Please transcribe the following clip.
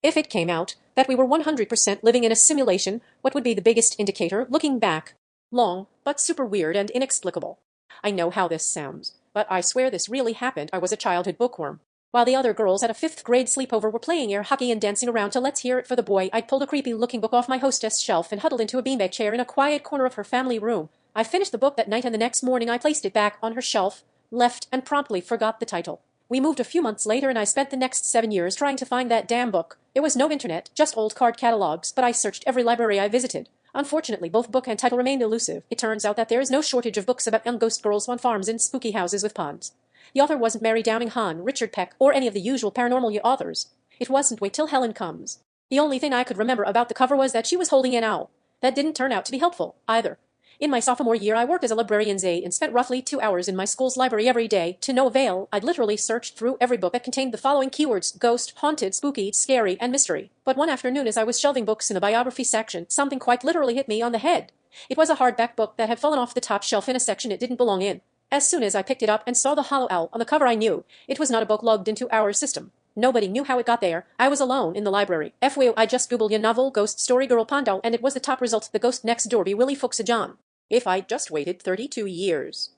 If it came out that we were 100% living in a simulation, what would be the biggest indicator looking back? Long, but super weird and inexplicable. I know how this sounds, but I swear this really happened. I was a childhood bookworm. While the other girls at a fifth grade sleepover were playing air hockey and dancing around to Let's Hear It for the Boy, I'd pulled a creepy-looking book off my hostess shelf and huddled into a beanbag chair in a quiet corner of her family room. I finished the book that night, and the next morning I placed it back on her shelf, left, and promptly forgot the title. We moved a few months later, and I spent the next 7 years trying to find that damn book. There was no internet, just old card catalogs, but I searched every library I visited. Unfortunately, both book and title remained elusive. It turns out that there is no shortage of books about young ghost girls on farms and spooky houses with ponds. The author wasn't Mary Downing Hahn, Richard Peck, or any of the usual paranormal authors. It wasn't Wait Till Helen Comes. The only thing I could remember about the cover was that she was holding an owl. That didn't turn out to be helpful, either. In my sophomore year, I worked as a librarian's aide and spent roughly 2 hours in my school's library every day. To no avail. I'd literally searched through every book that contained the following keywords: ghost, haunted, spooky, scary, and mystery. But one afternoon, as I was shelving books in the biography section, something quite literally hit me on the head. It was a hardback book that had fallen off the top shelf in a section it didn't belong in. As soon as I picked it up and saw the hollow owl on the cover, I knew it was not a book logged into our system. Nobody knew how it got there. I was alone in the library. FYI, I just googled a novel, ghost story girl Pondo, and it was the top result. The ghost next door be Willie Fuchs John. If I'd just waited 32 years.